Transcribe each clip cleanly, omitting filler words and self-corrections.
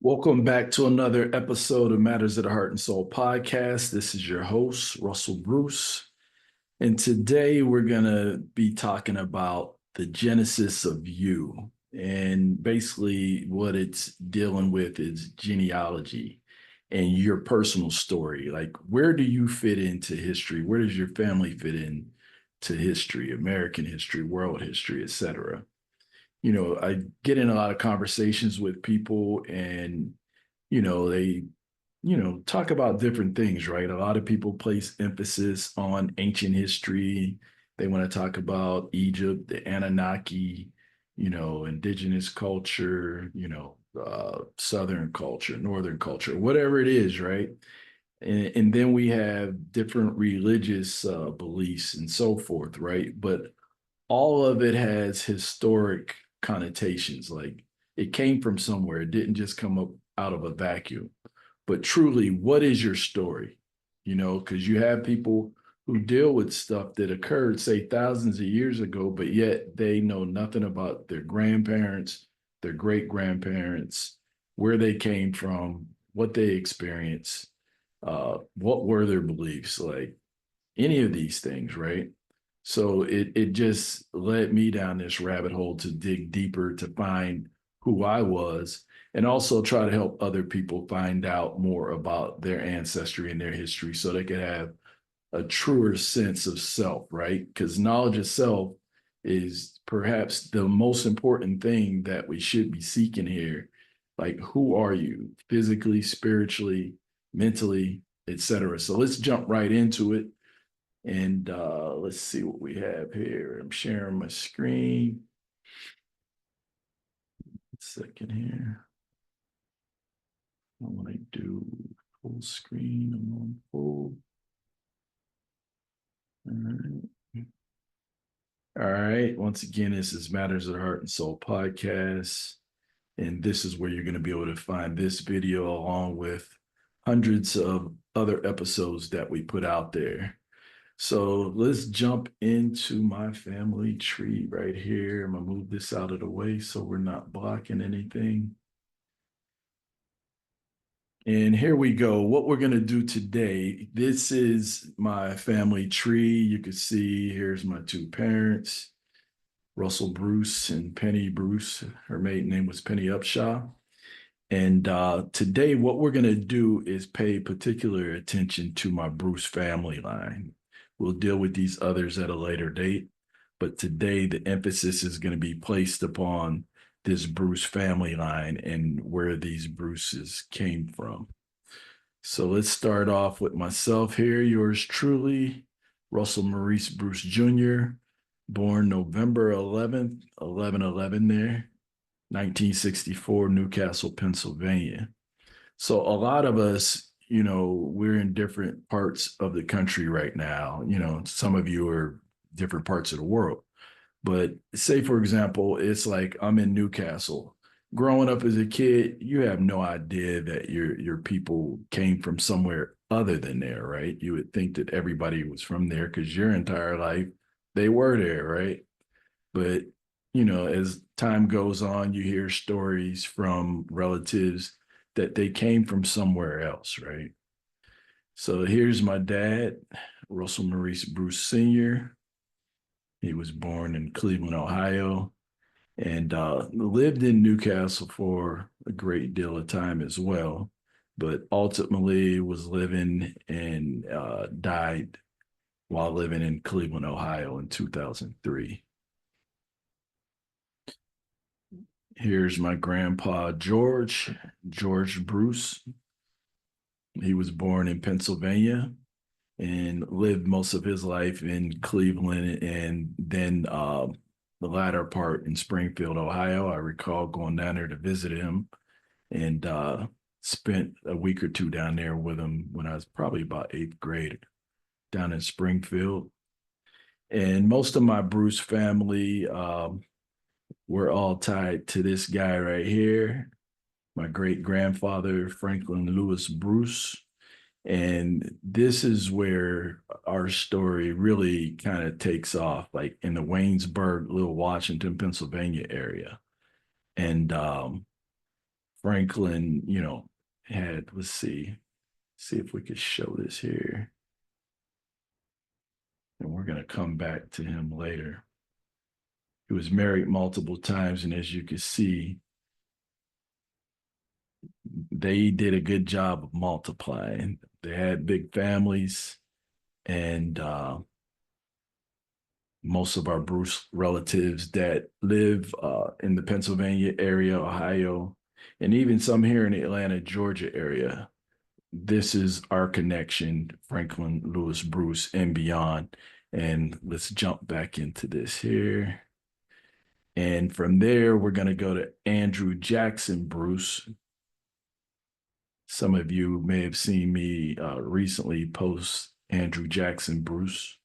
Welcome back to another episode of Matters of the Heart and Soul podcast. This is your host, Russell Bruce. And today we're going to be talking about the genesis of you. And basically, what it's dealing with is genealogy and your personal story. Like, where do you fit into history? Where does your family fit in to history, American history, world history, etc.? I get in a lot of conversations with people and, they, talk about different things, right? A lot of people place emphasis on ancient history. They want to talk about Egypt, the Anunnaki, indigenous culture, Southern culture, Northern culture, whatever it is, right? And then we have different religious beliefs and so forth, right? But all of it has historic connotations. Like it came from somewhere. It didn't just come up out of a vacuum. But truly, what is your story? Because you have people who deal with stuff that occurred, say, thousands of years ago, but yet they know nothing about their grandparents, their great grandparents, where they came from, what they experienced, what were their beliefs, like any of these things, right? So it just led me down this rabbit hole to dig deeper to find who I was and also try to help other people find out more about their ancestry and their history so they could have a truer sense of self, right? Because knowledge of self is perhaps the most important thing that we should be seeking here. Like, who are you physically, spiritually, mentally, etc.? So let's jump right into it. And let's see what we have here. I'm sharing my screen. Second here. I want to do full screen. I'm on full. All right. All right. Once again, this is Matters of the Heart and Soul podcast. And this is where you're going to be able to find this video along with hundreds of other episodes that we put out there. So let's jump into my family tree right here. I'm gonna move this out of the way so we're not blocking anything. And here we go. What we're gonna do today, this is my family tree. You can see here's my two parents, Russell Bruce and Penny Bruce. Her maiden name was Penny Upshaw. And today, what we're going to do is pay particular attention to my Bruce family line. We'll deal with these others at a later date, but today the emphasis is going to be placed upon this Bruce family line and where these Bruces came from. So let's start off with myself here, yours truly, Russell Maurice Bruce Jr., born November 11th, there, 1964, Newcastle, Pennsylvania. So a lot of us, we're in different parts of the country right now. Some of you are different parts of the world. But say, for example, it's like I'm in Newcastle. Growing up as a kid, you have no idea that your people came from somewhere other than there, right? You would think that everybody was from there because your entire life they were there, right? But, as time goes on, you hear stories from relatives that they came from somewhere else, right? So here's my dad, Russell Maurice Bruce Sr. He was born in Cleveland, Ohio, and lived in Newcastle for a great deal of time as well, but ultimately was living and died while living in Cleveland, Ohio in 2003. Here's my grandpa, George Bruce. He was born in Pennsylvania and lived most of his life in Cleveland and then the latter part in Springfield, Ohio. I recall going down there to visit him and spent a week or two down there with him when I was probably about eighth grade down in Springfield. And most of my Bruce family, we're all tied to this guy right here, my great grandfather, Franklin Lewis Bruce. And this is where our story really kind of takes off, like in the Waynesburg, Little Washington, Pennsylvania area. And Franklin, had, let's see if we could show this here. And we're going to come back to him later. He was married multiple times, and as you can see, they did a good job of multiplying. They had big families, and most of our Bruce relatives that live in the Pennsylvania area, Ohio, and even some here in the Atlanta, Georgia area. This is our connection, Franklin Lewis Bruce and beyond. And let's jump back into this here. And from there, we're going to go to Andrew Jackson Bruce. Some of you may have seen me recently post Andrew Jackson Bruce.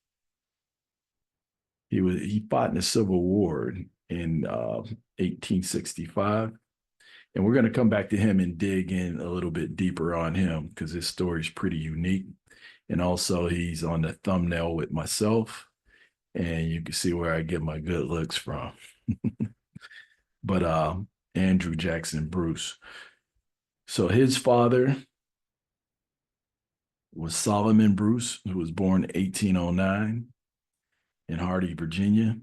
He fought in the Civil War in 1865. And we're going to come back to him and dig in a little bit deeper on him because his story is pretty unique. And also he's on the thumbnail with myself. And you can see where I get my good looks from. But Andrew Jackson Bruce. So his father was Solomon Bruce, who was born 1809 in Hardy, Virginia.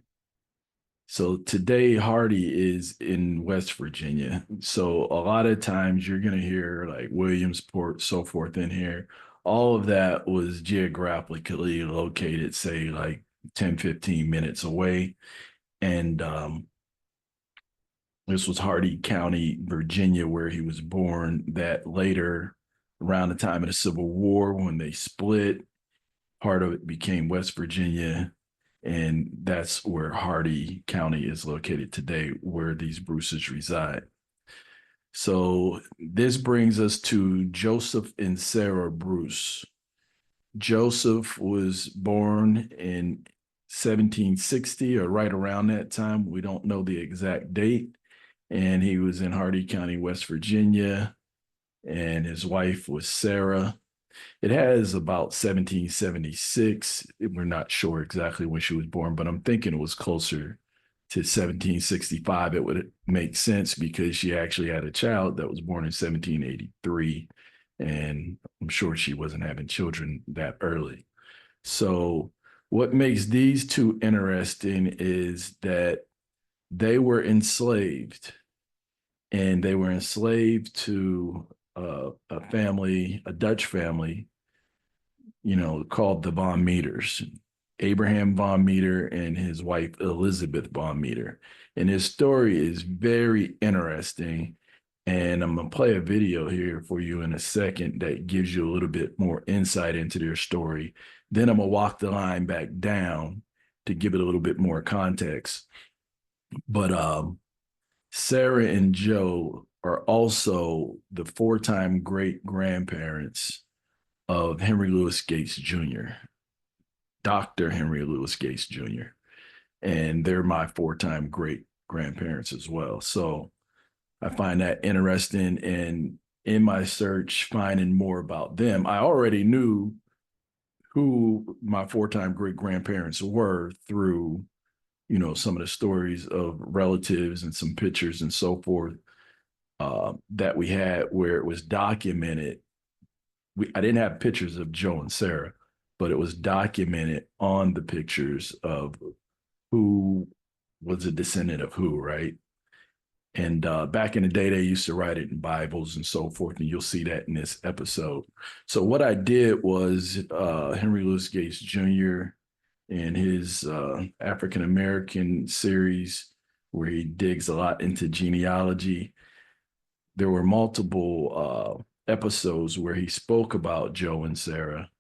So today Hardy is in West Virginia. So a lot of times you're going to hear like Williamsport, so forth in here. All of that was geographically located, say like 10, 15 minutes away. And this was Hardy County, Virginia, where he was born. That later, around the time of the Civil War, when they split, part of it became West Virginia. And that's where Hardy County is located today, where these Bruces reside. So this brings us to Joseph and Sarah Bruce. Joseph was born in 1760 or right around that time. We don't know the exact date. And he was in Hardy County, West Virginia. And his wife was Sarah. It has about 1776. We're not sure exactly when she was born, but I'm thinking it was closer to 1765. It would make sense because she actually had a child that was born in 1783. And I'm sure she wasn't having children that early. So what makes these two interesting is that they were enslaved, and they were enslaved to a family, a Dutch family, called the Von Meters, Abraham Von Meter and his wife, Elizabeth Von Meter. And his story is very interesting. And I'm going to play a video here for you in a second that gives you a little bit more insight into their story. Then I'm going to walk the line back down to give it a little bit more context. But Sarah and Joe are also the four-time great-grandparents of Henry Louis Gates Jr., Dr. Henry Louis Gates Jr., and they're my four-time great-grandparents as well. So I find that interesting, and in my search, finding more about them, I already knew who my four-time great-grandparents were through, some of the stories of relatives and some pictures and so forth that we had where it was documented. I didn't have pictures of Joe and Sarah, but it was documented on the pictures of who was a descendant of who, right? And back in the day, they used to write it in Bibles and so forth, and you'll see that in this episode. So what I did was Henry Louis Gates Jr. and his African-American series, where he digs a lot into genealogy. There were multiple episodes where he spoke about Joe and Sarah,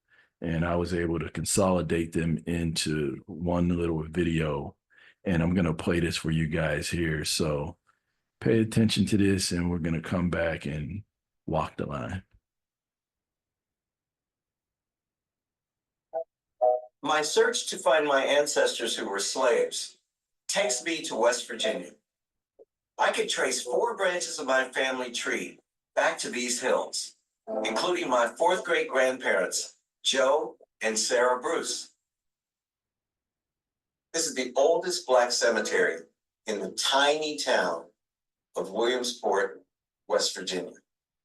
and I was able to consolidate them into one little video. And I'm going to play this for you guys here. So pay attention to this, and we're going to come back and walk the line. My search to find my ancestors who were slaves takes me to West Virginia. I could trace 4 branches of my family tree back to these hills, including my 4th great-grandparents, Joe and Sarah Bruce. This is the oldest Black cemetery in the tiny town of Williamsport, West Virginia.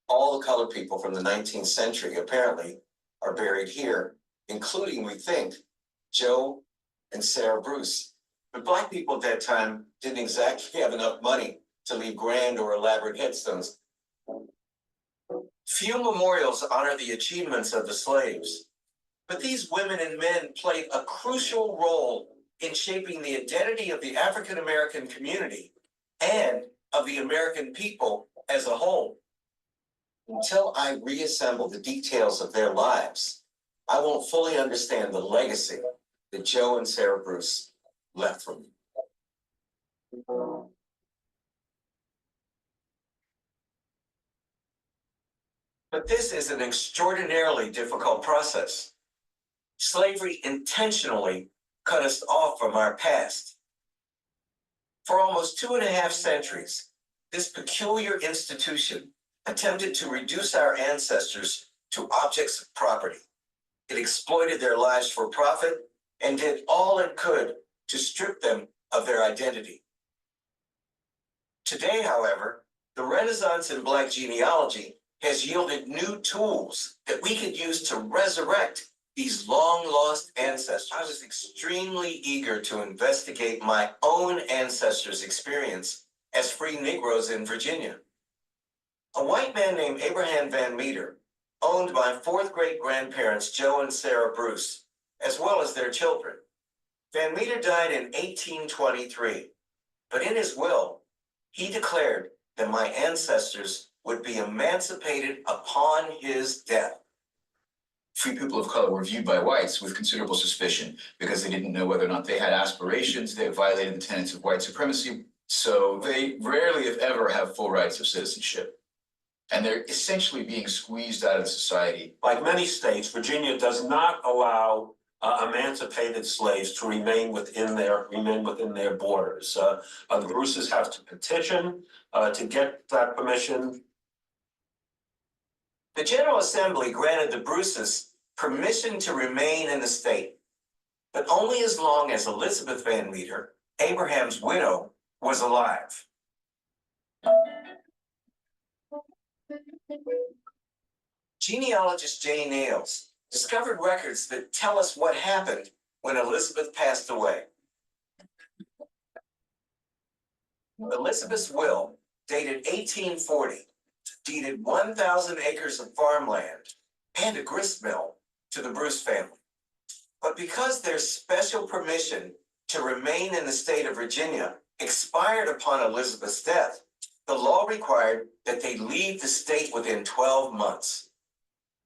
All the colored people from the 19th century apparently are buried here, including, we think, Joe and Sarah Bruce. But Black people at that time didn't exactly have enough money to leave grand or elaborate headstones. Few memorials honor the achievements of the slaves, but these women and men played a crucial role in shaping the identity of the African American community and of the American people as a whole. Until I reassemble the details of their lives, I won't fully understand the legacy that Joe and Sarah Bruce left for me. But this is an extraordinarily difficult process. Slavery intentionally cut us off from our past. For almost 2.5 centuries, this peculiar institution attempted to reduce our ancestors to objects of property. It exploited their lives for profit and did all it could to strip them of their identity. Today, however, the Renaissance in Black genealogy has yielded new tools that we could use to resurrect these long-lost ancestors. I was extremely eager to investigate my own ancestors' experience as free Negroes in Virginia. A white man named Abraham Van Meter owned my fourth great-grandparents, Joe and Sarah Bruce, as well as their children. Van Meter died in 1823, but in his will, he declared that my ancestors would be emancipated upon his death. Free people of color were viewed by whites with considerable suspicion because they didn't know whether or not they had aspirations. They violated the tenets of white supremacy. So they rarely, if ever, have full rights of citizenship. And they're essentially being squeezed out of society. Like many states, Virginia does not allow emancipated slaves to remain within their borders. The Bruces have to petition to get that permission. The General Assembly granted the Bruces permission to remain in the state, but only as long as Elizabeth Van Meter, Abraham's widow, was alive. Genealogist Jay Nails discovered records that tell us what happened when Elizabeth passed away. Elizabeth's will, dated 1840, deeded 1,000 acres of farmland and a grist mill to the Bruce family. But because their special permission to remain in the state of Virginia expired upon Elizabeth's death, the law required that they leave the state within 12 months.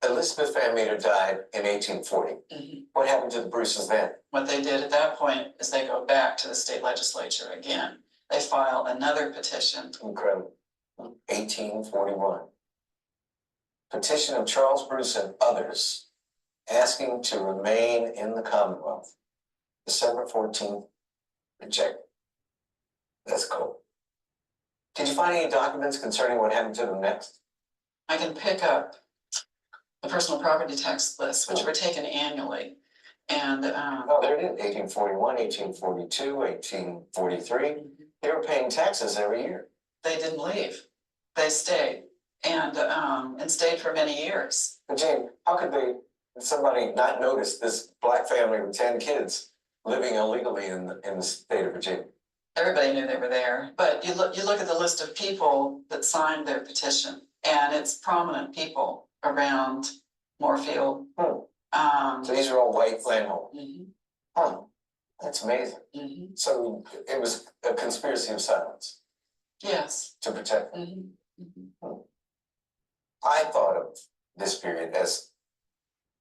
Elizabeth Van Meter died in 1840. What happened to the Bruces then? What they did at that point is they go back to the state legislature again. They file another petition. Incredible. 1841. Petition of Charles Bruce and others asking to remain in the Commonwealth. December 14th, rejected. That's cool. Did you find any documents concerning what happened to them next? I can pick up the personal property tax lists, which were taken annually. And Oh, there it is, 1841, 1842, 1843. They were paying taxes every year. they didn't leave. They stayed and stayed for many years. But Jane, how could somebody not notice this Black family with 10 kids living illegally in the state of Virginia? Everybody knew they were there, but you look at the list of people that signed their petition, and it's prominent people around Moorfield. So these are all white landholders. Mhm. Huh. That's amazing. Mhm. So it was a conspiracy of silence Yes. to protect them. Mhm. Mhm. I thought of this period as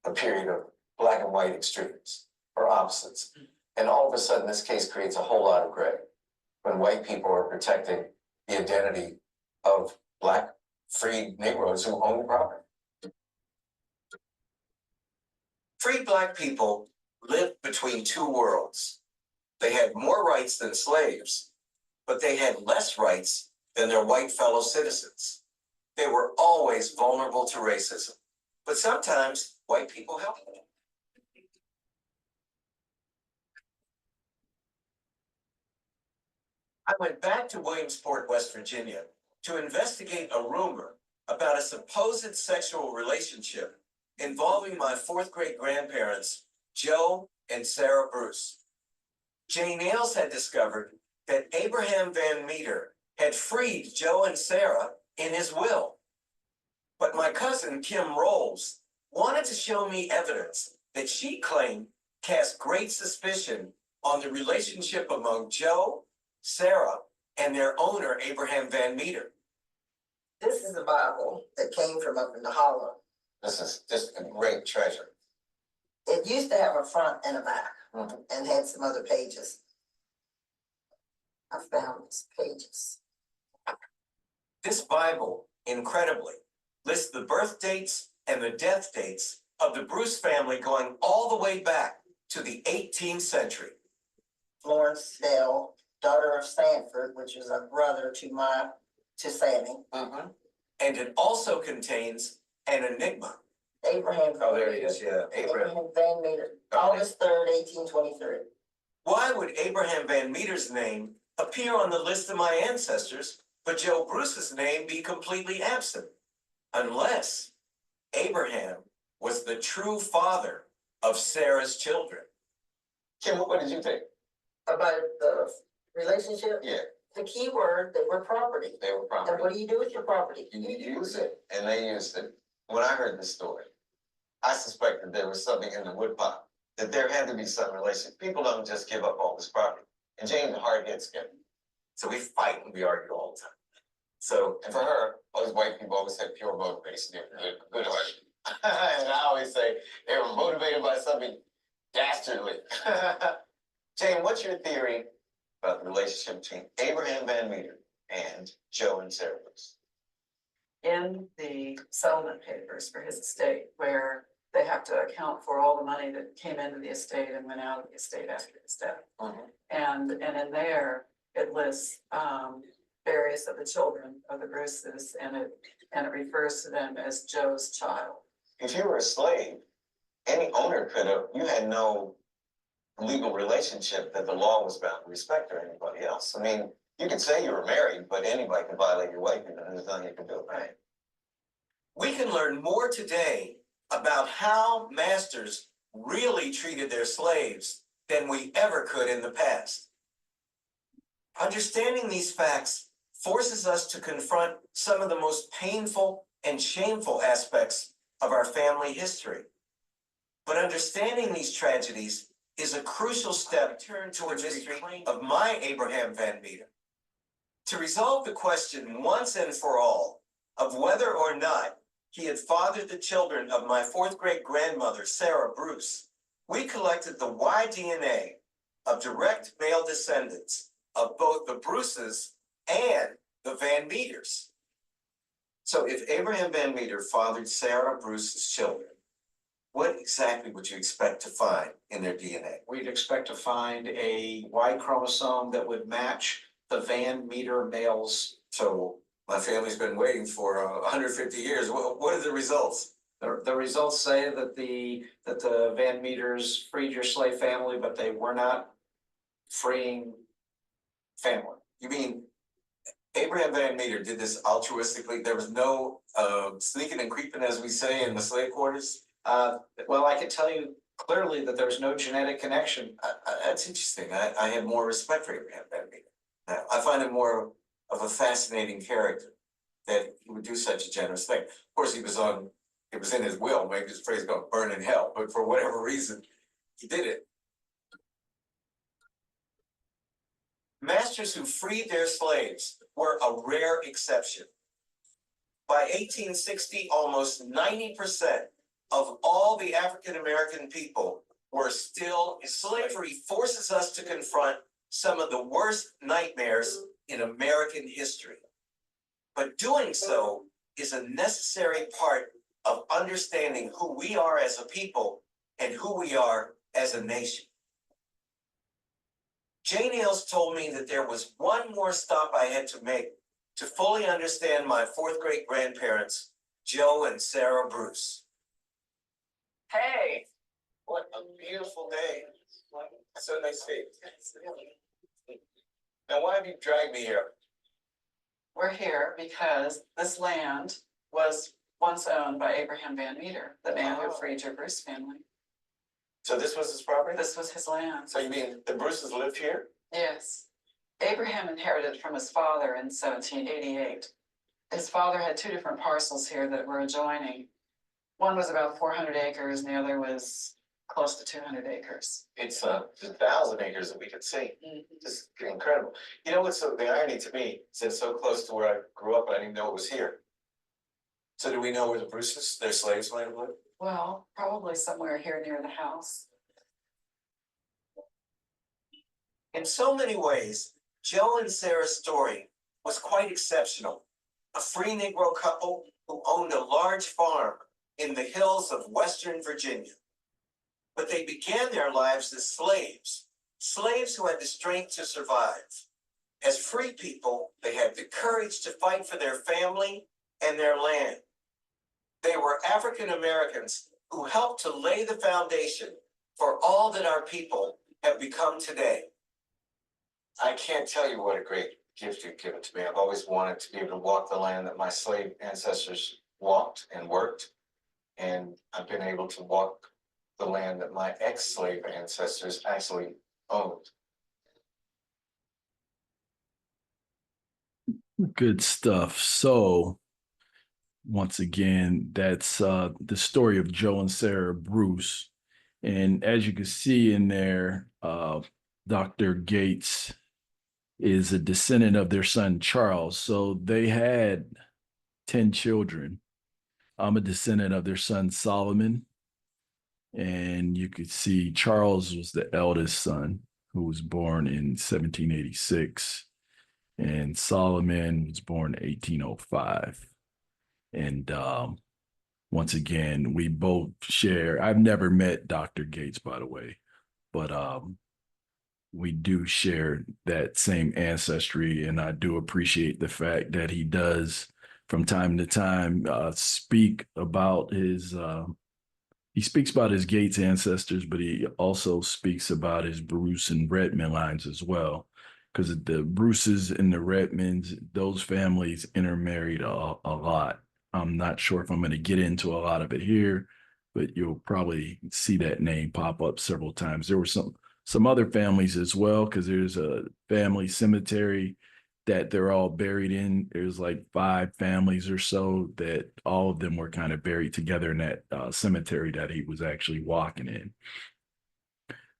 a period of black and white extremes or opposites. And all of a sudden, this case creates a whole lot of gray when white people are protecting the identity of Black freed Negroes who own property. Free Black people lived between two worlds. They had more rights than slaves, but they had less rights than their white fellow citizens. They were always vulnerable to racism, but sometimes white people helped them. I went back to Williamsport, West Virginia, to investigate a rumor about a supposed sexual relationship involving my fourth great grandparents, Joe and Sarah Bruce. Jane Ailes had discovered that Abraham Van Meter had freed Joe and Sarah in his will. But my cousin, Kim Rolls, wanted to show me evidence that she claimed cast great suspicion on the relationship among Joe, Sarah, and their owner, Abraham Van Meter. This is a Bible that came from up in the hollow. This is just a great treasure. It used to have a front and a back and had some other pages. I found these pages. This Bible, incredibly, lists the birth dates and the death dates of the Bruce family going all the way back to the 18th century. Florence Dell, daughter of Sanford, which was a brother to Sammy. And it also contains an enigma. Abraham. Oh, there he is, yeah. Abraham Van Meter, August 3rd, 1823. Why would Abraham Van Meter's name appear on the list of my ancestors, but Joe Bruce's name be completely absent? Unless Abraham was the true father of Sarah's children. Kim, what did you think? About the relationship? Yeah, The key word, they were property. they were And property. what do you do with your property? You use it, and they used it. When I heard this story, I suspected there was something in the woodpile, that there had to be some relation. People don't just give up all this property. And Jane's a hard head skin. So we fight and we argue all the time. So, And for her, all these white people always had pure motivation. They were good heart. And I always say they were motivated by something dastardly. Jane, what's your theory about the relationship between Abraham Van Meter and Joe and Sarah Bruce? In the settlement papers for his estate, where they have to account for all the money that came into the estate and went out of the estate after his death. And in there, it lists various of the children of the Bruces, and it refers to them as Joe's child. If you were a slave, any owner could have, you had no legal relationship that the law was bound to respect or anybody else. I mean, you could say you were married, but anybody can violate your wife and there's nothing you can do about it. we can learn more today about how masters really treated their slaves than we ever could in the past. Understanding these facts forces us to confront some of the most painful and shameful aspects of our family history. But understanding these tragedies is a crucial step towards the history of my Abraham Van Meter. To resolve the question once and for all of whether or not he had fathered the children of my fourth great grandmother, Sarah Bruce, we collected the Y-DNA of direct male descendants of both the Bruces and the Van Meters. So if Abraham Van Meter fathered Sarah Bruce's children, what exactly would you expect to find in their DNA? We'd expect to find a Y chromosome that would match the Van Meter males. So my family's been waiting for 150 years. What are the results? The results say that the Van Meters freed your slave family, but they were not freeing family. You mean Abraham Van Meter did this altruistically? There was no sneaking and creeping, as we say, in the slave quarters? Well, I can tell you clearly that there's no genetic connection. That's interesting. I have more respect for Abraham Van Meter. I find him more of a fascinating character, that he would do such a generous thing. Of course, it was in his will, maybe his phrase going to burn in hell, but for whatever reason, he did it. Masters who freed their slaves were a rare exception. By 1860, almost 90% of all the African American people were still in slavery. Forces us to confront some of the worst nightmares in American history. But doing so is a necessary part of understanding who we are as a people and who we are as a nation. Jane Ailes told me that there was one more stop I had to make to fully understand my fourth great grandparents, Joe and Sarah Bruce. Hey. What a beautiful day. So nice to see you. Now, why have you dragged me here? we're here because this land was once owned by Abraham Van Meter, the man who freed your Bruce family. So this was his property? This was his land. So you mean the Bruces lived here? Yes. Abraham inherited from his father in 1788. His father had two different parcels here that were adjoining. One was about 400 acres and the other was close to 200 acres. It's 1,000 acres that we could see. Mhm. Just incredible. You know what's the irony to me is it's so close to where I grew up, I didn't even know it was here. So do we know where the Bruces, their slaves might have lived? Well, probably somewhere here near the house. In so many ways, Joe and Sarah's story was quite exceptional. A free Negro couple who owned a large farm in the hills of Western Virginia. But they began their lives as slaves, slaves who had the strength to survive. As free people, they had the courage to fight for their family and their land. They were African Americans who helped to lay the foundation for all that our people have become today. I can't tell you what a great gift you've given to me. I've always wanted to be able to walk the land that my slave ancestors walked and worked. And I've been able to walk the land that my ex-slave ancestors actually owned. Good stuff. So once again, that's the story of Joe and Sarah Bruce. And as you can see in there, Dr. Gates is a descendant of their son Charles. So they had 10 children. I'm a descendant of their son Solomon. And you could see Charles was the eldest son who was born in 1786. And Solomon was born in 1805. And once again, we both share. I've never met Dr. Gates, by the way, but we do share that same ancestry, and I do appreciate the fact that he does, from time to time, speak about his. He speaks about his Gates ancestors, but he also speaks about his Bruce and Redmond lines as well, because the Bruces and the Redmonds, those families intermarried a lot. I'm not sure if I'm going to get into a lot of it here, but you'll probably see that name pop up several times. There were some other families as well, because there's a family cemetery that they're all buried in. There's like 5 families or so that all of them were kind of buried together in that cemetery that he was actually walking in.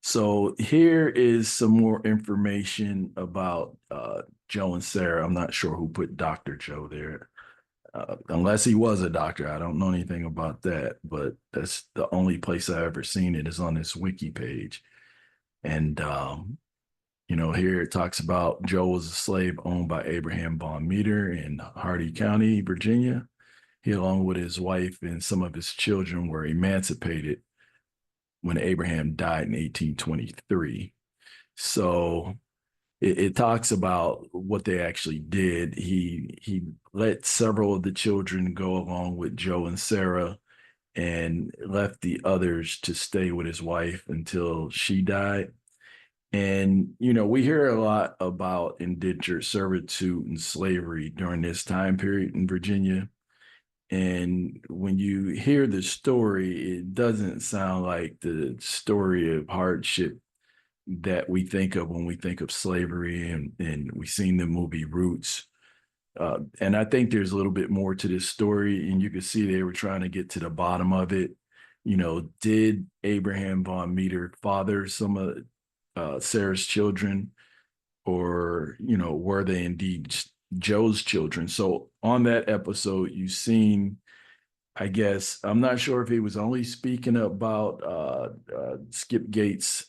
So here is some more information about Joe and Sarah. I'm not sure who put Dr. Joe there. Unless he was a doctor. I don't know anything about that, but that's the only place I've ever seen it is on this wiki page. And, here it talks about Joe was a slave owned by Abraham Von Meter in Hardy County, Virginia. He, along with his wife and some of his children, were emancipated when Abraham died in 1823. So it talks about what they actually did. He let several of the children go along with Joe and Sarah and left the others to stay with his wife until she died. And, we hear a lot about indentured servitude and slavery during this time period in Virginia. And when you hear the story, it doesn't sound like the story of hardship that we think of when we think of slavery, and we've seen the movie Roots. And I think there's a little bit more to this story, and you can see they were trying to get to the bottom of it. Did Abraham Von Meter father some of Sarah's children, or, were they indeed Joe's children? So on that episode, you've seen, I guess, I'm not sure if he was only speaking about Skip Gates,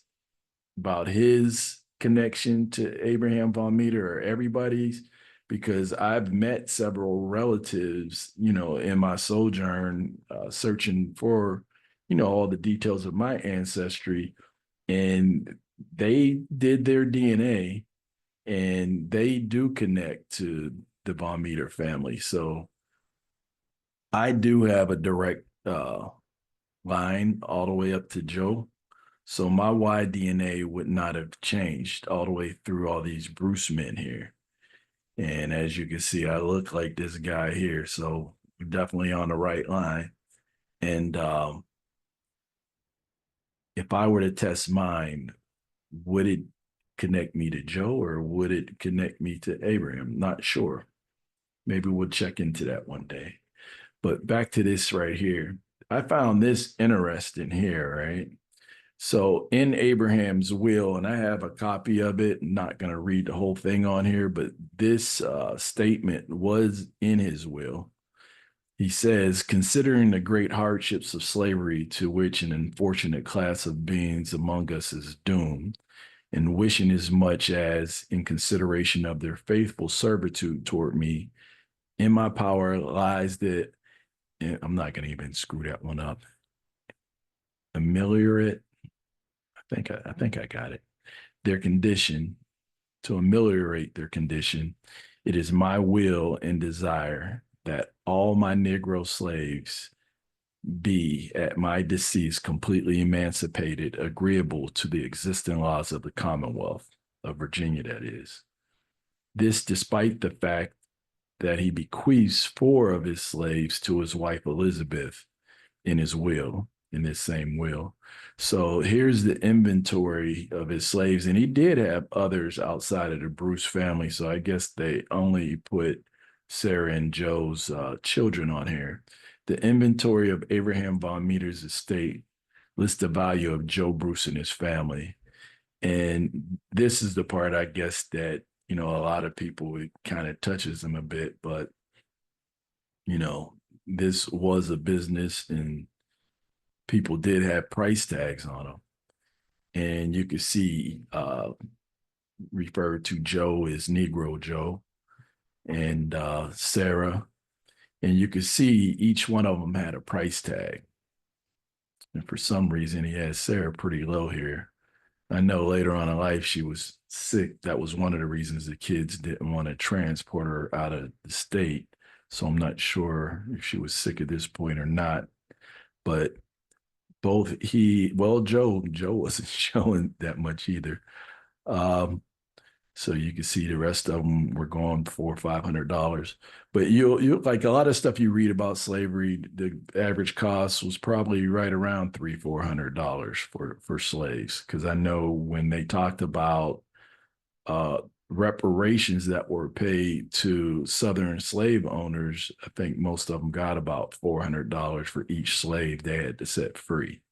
about his connection to Abraham Von Meter, or everybody's, because I've met several relatives, in my sojourn, searching for, all the details of my ancestry, and they did their DNA, and they do connect to the Von Meter family. So I do have a direct line all the way up to Joe. So my Y DNA would not have changed all the way through all these Bruce men here. And as you can see, I look like this guy here. So we're definitely on the right line. And if I were to test mine, would it connect me to Joe or would it connect me to Abraham? Not sure. Maybe we'll check into that one day. But back to this right here. I found this interesting here, right? So in Abraham's will, and I have a copy of it, I'm not going to read the whole thing on here, but this statement was in his will. He says, considering the great hardships of slavery to which an unfortunate class of beings among us is doomed, and wishing as much as, in consideration of their faithful servitude toward me, in my power lies that, and I'm not going to even screw that one up, ameliorate. I think I got it. Their condition, to ameliorate their condition, it is my will and desire that all my Negro slaves be at my decease completely emancipated, agreeable to the existing laws of the Commonwealth of Virginia, that is. This despite the fact that he bequeaths 4 of his slaves to his wife Elizabeth in his will, in this same will. So here's the inventory of his slaves. And he did have others outside of the Bruce family. So I guess they only put Sarah and Joe's children on here. The inventory of Abraham von Meter's estate lists the value of Joe Bruce and his family. And this is the part, I guess, that, you know, a lot of people, it kind of touches them a bit, but, you know, this was a business and people did have price tags on them. And you could see referred to Joe as Negro Joe and Sarah. And you could see each one of them had a price tag. And for some reason, he has Sarah pretty low here. I know later on in life, she was sick. That was one of the reasons the kids didn't want to transport her out of the state. So I'm not sure if she was sick at this point or not. But both Joe wasn't showing that much either. So you can see the rest of them were going for $500. But you like a lot of stuff you read about slavery, the average cost was probably right around $300-400 for slaves. Because I know when they talked about reparations that were paid to Southern slave owners, I think most of them got about $400 for each slave they had to set free.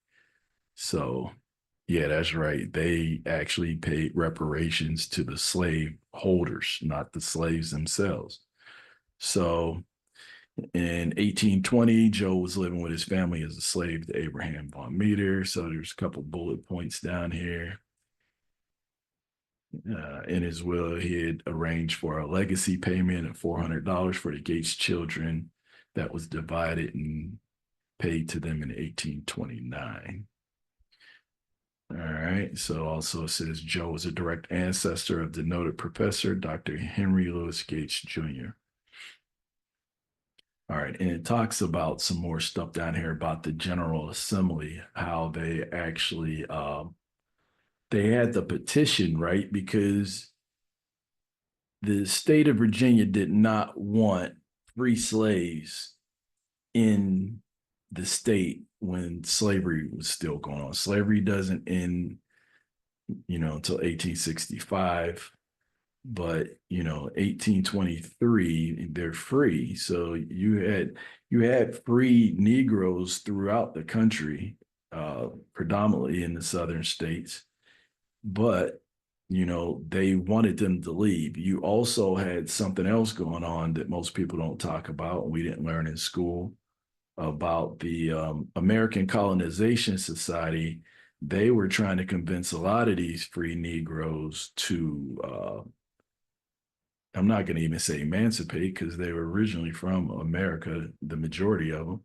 So yeah, that's right. They actually paid reparations to the slave holders, not the slaves themselves. So in 1820, Joe was living with his family as a slave to Abraham von Meter. So there's a couple bullet points down here. In his will, he had arranged for a legacy payment of $400 for the Gates children that was divided and paid to them in 1829. All right. So also it says Joe was a direct ancestor of the noted professor, Dr. Henry Louis Gates Jr. All right. And it talks about some more stuff down here about the General Assembly, how they actually they had the petition, right? Because the state of Virginia did not want free slaves in the state when slavery was still going on. Slavery doesn't end, you know, until 1865, but you know, 1823 they're free. So you had free Negroes throughout the country, predominantly in the southern states, but you know, they wanted them to leave. You also had something else going on that most people don't talk about, and we didn't learn in school about the American Colonization Society. They were trying to convince a lot of these free Negroes to, I'm not going to even say emancipate because they were originally from America, the majority of them.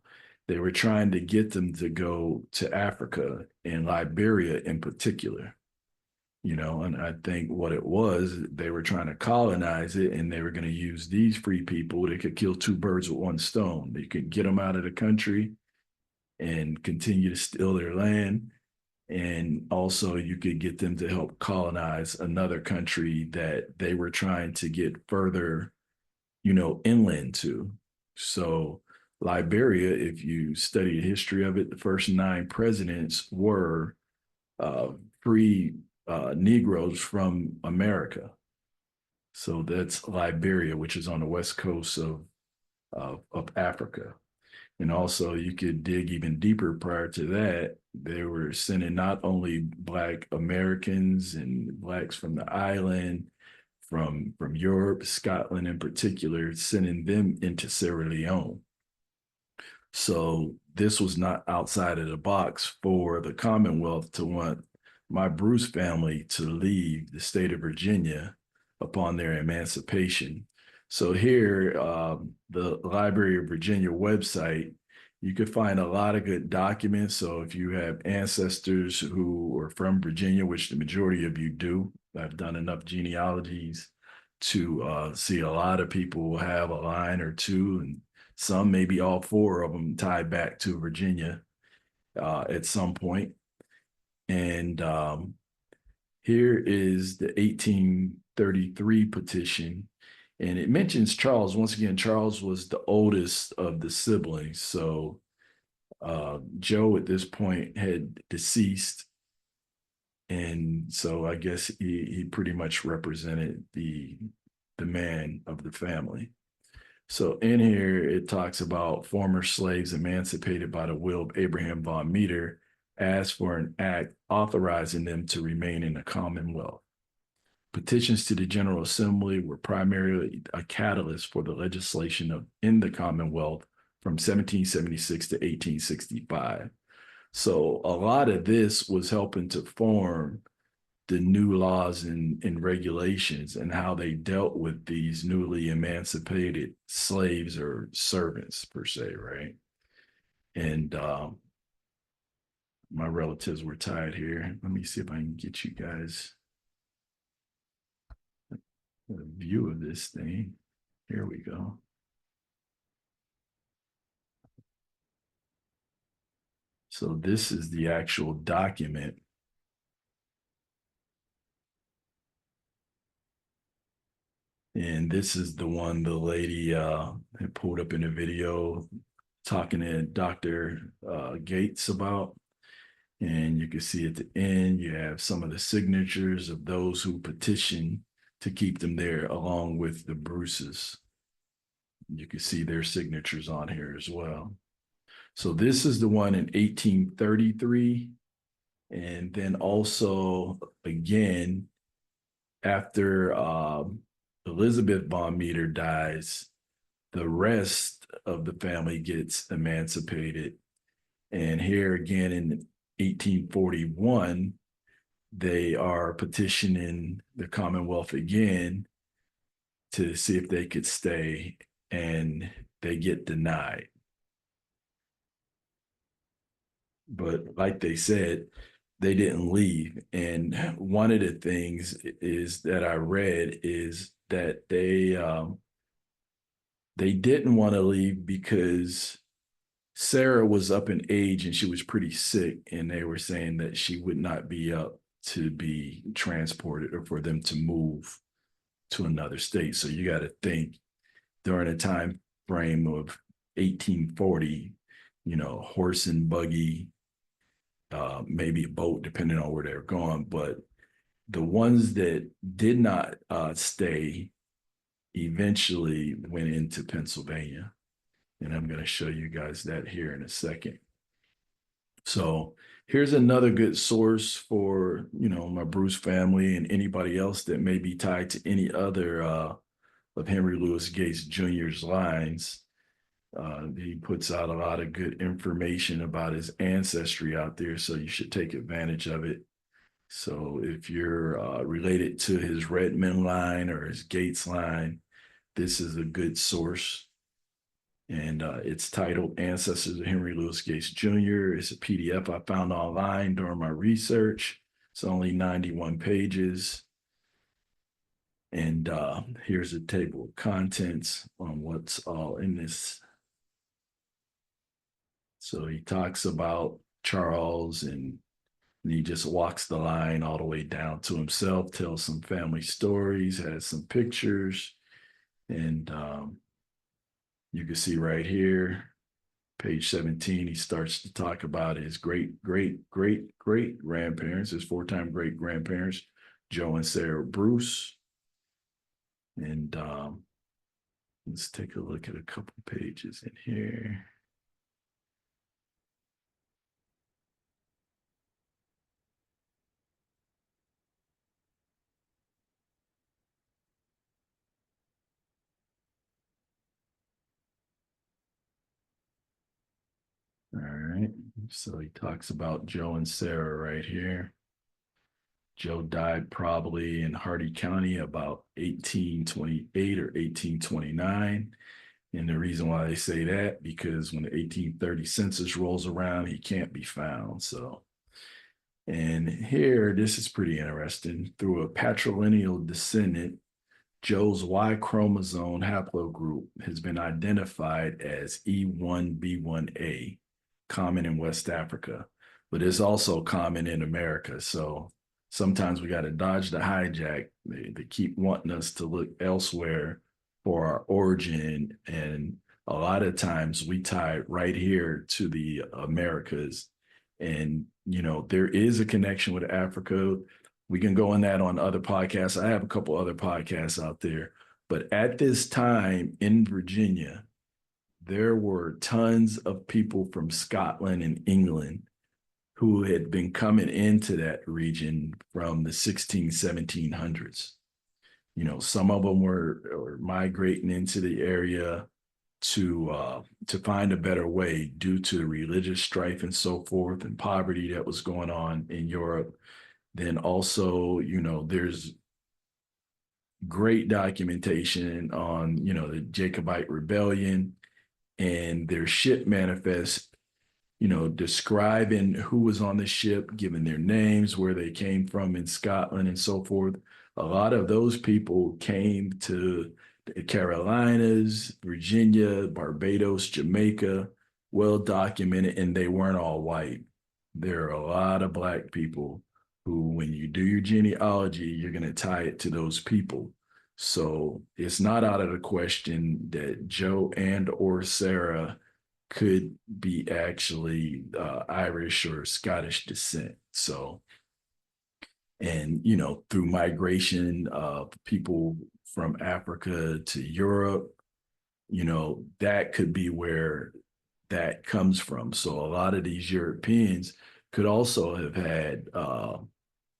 They were trying to get them to go to Africa and Liberia in particular. You know, and I think what it was, they were trying to colonize it and they were going to use these free people. They could kill 2 birds with 1 stone. They could get them out of the country and continue to steal their land. And also you could get them to help colonize another country that they were trying to get further, inland to. So Liberia, if you study the history of it, the first 9 presidents were uh, free Negroes from America. So that's Liberia, which is on the west coast of Africa. And also, you could dig even deeper prior to that. They were sending not only Black Americans and Blacks from the island, from Europe, Scotland in particular, sending them into Sierra Leone. So this was not outside of the box for the Commonwealth to want my Bruce family to leave the state of Virginia upon their emancipation. So here, the Library of Virginia website, you could find a lot of good documents. So if you have ancestors who are from Virginia, which the majority of you do, I've done enough genealogies to see a lot of people will have a line or two, and some, maybe all 4 of them, tied back to Virginia at some point. And here is the 1833 petition. And it mentions Charles. Once again, Charles was the oldest of the siblings. So Joe at this point had deceased. And so I guess he pretty much represented the man of the family. So in here, it talks about former slaves emancipated by the will of Abraham von Meter asked for an act authorizing them to remain in the Commonwealth. Petitions to the General Assembly were primarily a catalyst for the legislation in the Commonwealth from 1776 to 1865. So a lot of this was helping to form the new laws and regulations and how they dealt with these newly emancipated slaves or servants per se, right? And my relatives were tied here. Let me see if I can get you guys a view of this thing. Here we go. So this is the actual document. And this is the one the lady had pulled up in the video talking to Dr. Gates about. And you can see at the end, you have some of the signatures of those who petitioned to keep them there, along with the Bruces. You can see their signatures on here as well. So this is the one in 1833. And then also, again, after Elizabeth von Meter dies, the rest of the family gets emancipated. And here again in 1841, they are petitioning the Commonwealth again to see if they could stay, and they get denied. But like they said, they didn't leave. And one of the things is that I read is that they didn't want to leave because Sarah was up in age and she was pretty sick, and they were saying that she would not be up to be transported or for them to move to another state. So you got to think during a time frame of 1840, horse and buggy, maybe a boat, depending on where they're going. But the ones that did not stay eventually went into Pennsylvania. And I'm going to show you guys that here in a second. So here's another good source for, my Bruce family and anybody else that may be tied to any other of Henry Louis Gates Jr.'s lines. He puts out a lot of good information about his ancestry out there, so you should take advantage of it. So if you're related to his Redmond line or his Gates line, this is a good source. And it's titled Ancestors of Henry Louis Gates Jr. It's a PDF I found online during my research. It's only 91 pages. And here's a table of contents on what's all in this. So he talks about Charles and And he just walks the line all the way down to himself, tells some family stories, has some pictures. And you can see right here, page 17, he starts to talk about his great grandparents, his four-time great grandparents, Joe and Sarah Bruce. And let's take a look at a couple pages in here. All right. So he talks about Joe and Sarah right here. Joe died probably in Hardy County about 1828 or 1829. And the reason why they say that, because when the 1830 census rolls around, he can't be found. So, and here, this is pretty interesting. Through a patrilineal descendant, Joe's Y chromosome haplogroup has been identified as E1B1A, common in West Africa, but it's also common in America. So sometimes we got to dodge the hijack. They keep wanting us to look elsewhere for our origin. And a lot of times we tie it right here to the Americas. And, you know, there is a connection with Africa. We can go on that on other podcasts. I have a couple other podcasts out there. But at this time in Virginia, there were tons of people from Scotland and England who had been coming into that region from the 1700s. You know, some of them were migrating into the area to find a better way due to religious strife and so forth and poverty that was going on in Europe. Then also, you know, there's great documentation on, you know, the Jacobite rebellion, and their ship manifest, you know, describing who was on the ship, giving their names, where they came from in Scotland and so forth. A lot of those people came to the Carolinas, Virginia, Barbados, Jamaica, well documented, and they weren't all white. There are a lot of Black people who, when you do your genealogy, you're going to tie it to those people. So it's not out of the question that Joe and or Sarah could be actually Irish or Scottish descent. So, and, you know, through migration of people from Africa to Europe, you know, that could be where that comes from. So a lot of these Europeans could also have had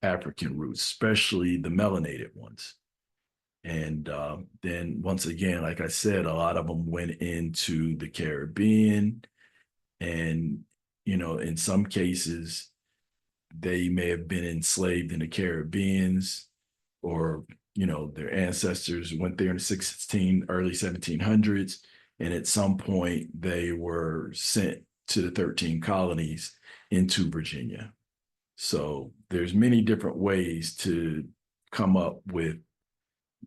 African roots, especially the melanated ones. And then once again, like I said, a lot of them went into the Caribbean. And, you know, in some cases, they may have been enslaved in the Caribbeans, or, you know, their ancestors went there in the early 1700s. And at some point, they were sent to the 13 colonies into Virginia. So there's many different ways to come up with,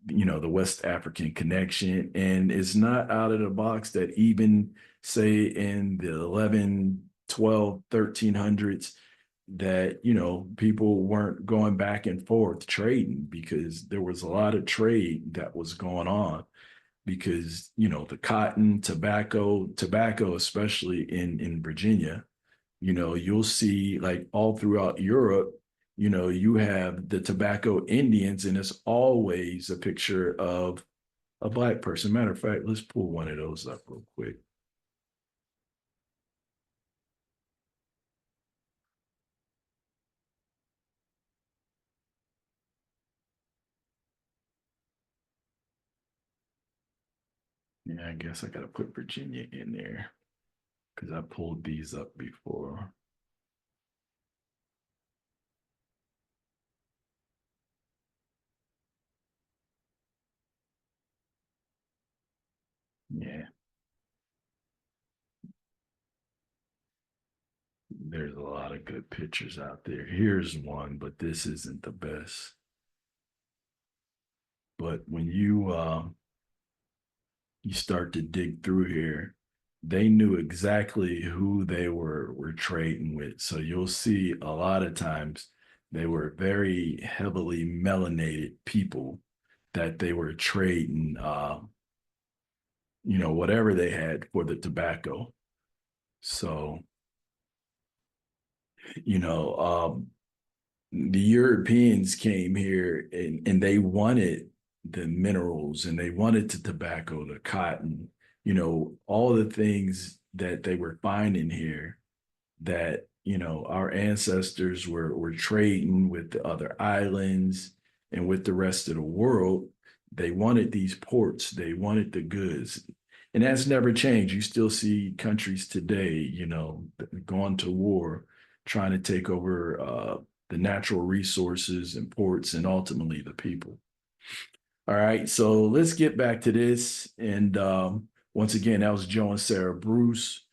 you know, the West African connection. And it's not out of the box that even say in the 11, 12, 1300s, that, you know, people weren't going back and forth trading, because there was a lot of trade that was going on, because, you know, the cotton, tobacco, especially in Virginia, you know, you'll see like all throughout Europe, you know, you have the tobacco Indians, and it's always a picture of a Black person. Matter of fact, let's pull one of those up real quick. Yeah, I guess I got to put Virginia in there because I pulled these up before. Yeah, there's a lot of good pictures out there. Here's one, but this isn't the best. But when you start to dig through here, they knew exactly who they were trading with. So you'll see a lot of times they were very heavily melanated people that they were trading, whatever they had for the tobacco. So, you know, the Europeans came here and they wanted the minerals and they wanted the tobacco, the cotton, all the things that they were finding here that, our ancestors were trading with the other islands and with the rest of the world. They wanted these ports, they wanted the goods. And that's never changed. You still see countries today, going to war, trying to take over the natural resources and ports and ultimately the people. All right, so let's get back to this. And once again, that was Joe and Sarah Bruce.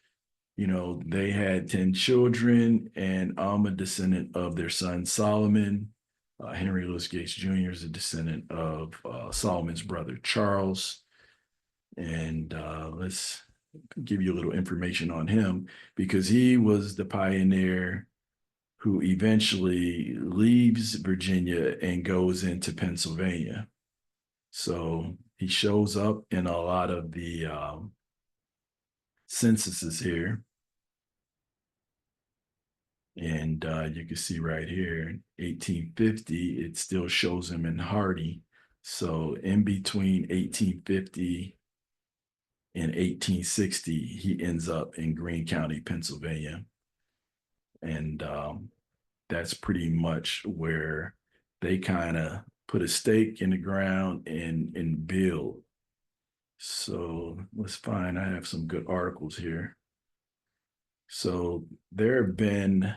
They had 10 children, and I'm a descendant of their son Solomon. Henry Louis Gates Jr. is a descendant of Solomon's brother Charles. And let's give you a little information on him because he was the pioneer who eventually leaves Virginia and goes into Pennsylvania. So he shows up in a lot of the censuses here. And you can see right here, 1850, it still shows him in Hardy. So in between 1850 in 1860, he ends up in Greene County, Pennsylvania. And that's pretty much where they kind of put a stake in the ground and build. So let's find, I have some good articles here. So there have been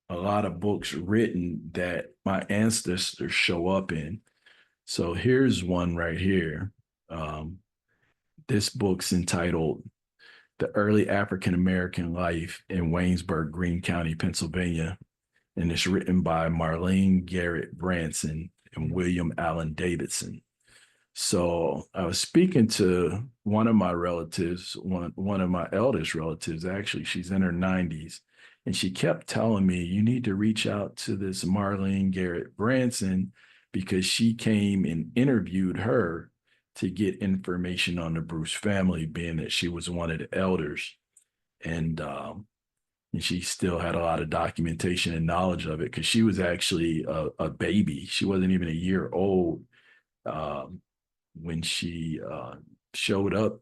a lot of books written that my ancestors show up in. So here's one right here. This book's entitled The Early African American Life in Waynesburg, Greene County, Pennsylvania. And it's written by Marlene Garrett Branson and William Allen Davidson. So I was speaking to one of my relatives, one of my eldest relatives, actually, she's in her 90s. And she kept telling me, you need to reach out to this Marlene Garrett Branson because she came and interviewed her to get information on the Bruce family, being that she was one of the elders. And she still had a lot of documentation and knowledge of it because she was actually a baby. She wasn't even a year old when she showed up.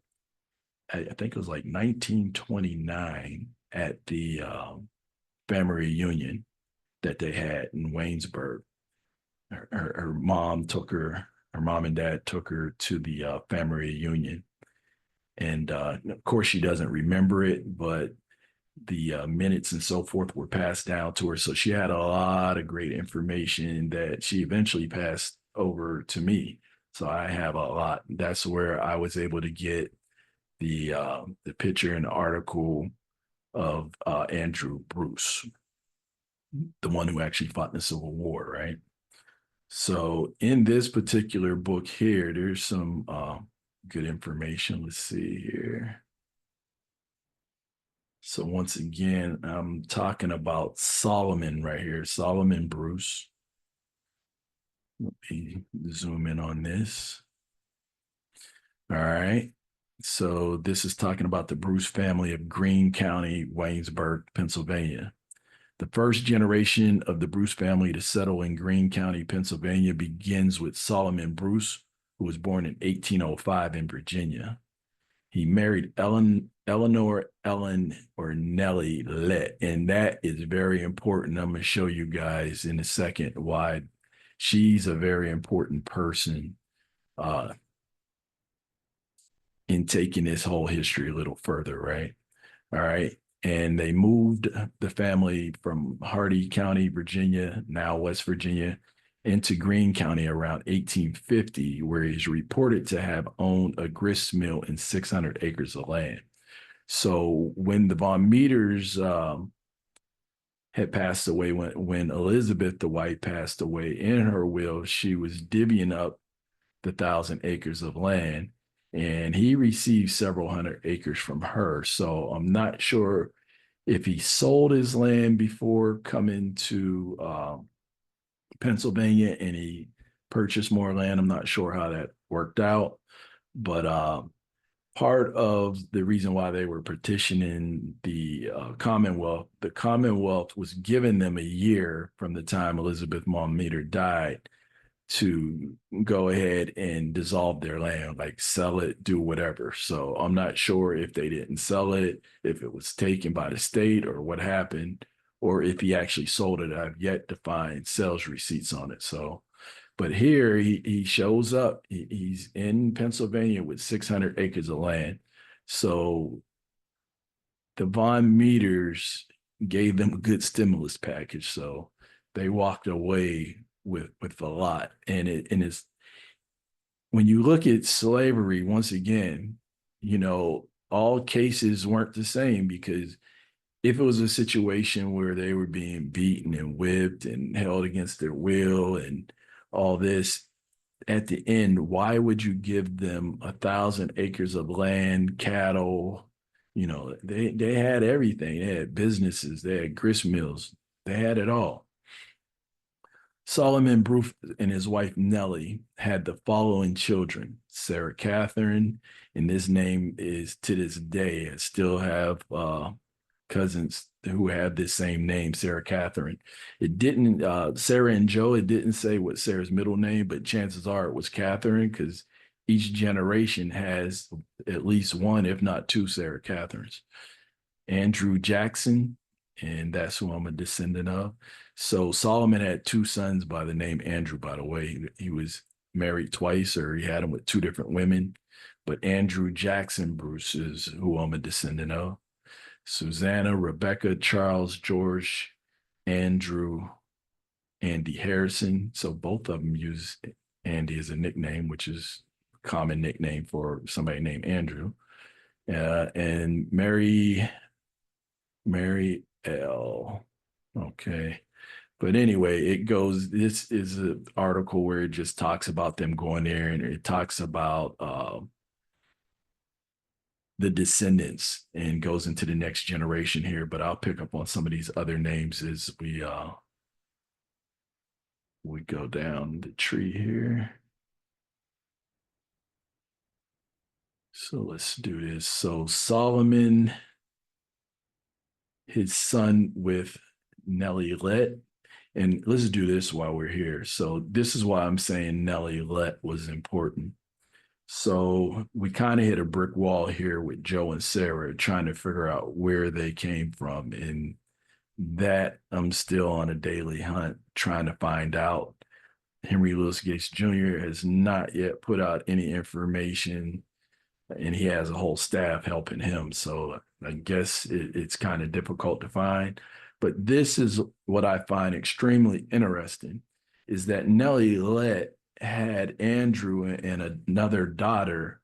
I think it was like 1929 at the family reunion that they had in Waynesburg. Her mom and dad took her to the family reunion. And of course, she doesn't remember it, but the minutes and so forth were passed down to her. So she had a lot of great information that she eventually passed over to me. So I have a lot. That's where I was able to get the picture and the article of Andrew Bruce, the one who actually fought in the Civil War, right? So in this particular book here, there's some good information. Let's see here. So once again, I'm talking about Solomon right here, Solomon Bruce. Let me zoom in on this. All right. So this is talking about the Bruce family of Greene County, Waynesburg, Pennsylvania. The first generation of the Bruce family to settle in Greene County, Pennsylvania begins with Solomon Bruce, who was born in 1805 in Virginia. He married Eleanor Ellen or Nellie Lett, and that is very important. I'm going to show you guys in a second why she's a very important person in taking this whole history a little further, right? All right. And they moved the family from Hardy County, Virginia, now West Virginia, into Greene County around 1850, where he's reported to have owned a grist mill and 600 acres of land. So when the Von Meters had passed away, when Elizabeth the White passed away in her will, she was divvying up the 1,000 acres of land. and he received several hundred acres from her. So I'm not sure if he sold his land before coming to Pennsylvania and he purchased more land. I'm not sure how that worked out, but part of the reason why they were petitioning the Commonwealth was giving them a year from the time Elizabeth Maud Meter died to go ahead and dissolve their land, like sell it, do whatever. So I'm not sure if they didn't sell it, if it was taken by the state or what happened, or if he actually sold it. I've yet to find sales receipts on it. So, but here he shows up. He's in Pennsylvania with 600 acres of land. So the Von Meters gave them a good stimulus package. So they walked away with a lot. And it's when you look at slavery, once again, all cases weren't the same, because if it was a situation where they were being beaten and whipped and held against their will and all this, at the end, why would you give them 1,000 acres of land, cattle? They had everything. They had businesses, they had grist mills, they had it all. Solomon Bruce and his wife Nellie had the following children: Sarah Catherine, and this name is to this day, I still have cousins who have this same name, Sarah Catherine. It didn't, Sarah and Joe, it didn't say what Sarah's middle name, but chances are it was Catherine, because each generation has at least one, if not two, Sarah Catherines. Andrew Jackson, and that's who I'm a descendant of. So Solomon had two sons by the name Andrew, by the way. He was married twice, or he had them with two different women. But Andrew Jackson Bruce is who I'm a descendant of. Susanna, Rebecca, Charles, George, Andrew, Andy Harrison. So both of them use Andy as a nickname, which is a common nickname for somebody named Andrew. And Mary L. Okay. But anyway, this is an article where it just talks about them going there, and it talks about the descendants and goes into the next generation here. But I'll pick up on some of these other names as we go down the tree here. So let's do this. So Solomon, his son with Nellie Let. And let's do this while we're here. So this is why I'm saying Nellie Let was important. So we kind of hit a brick wall here with Joe and Sarah trying to figure out where they came from. And that I'm still on a daily hunt trying to find out. Henry Louis Gates Jr. has not yet put out any information, and he has a whole staff helping him. So I guess it's kind of difficult to find. But this is what I find extremely interesting, is that Nellie Let had Andrew and another daughter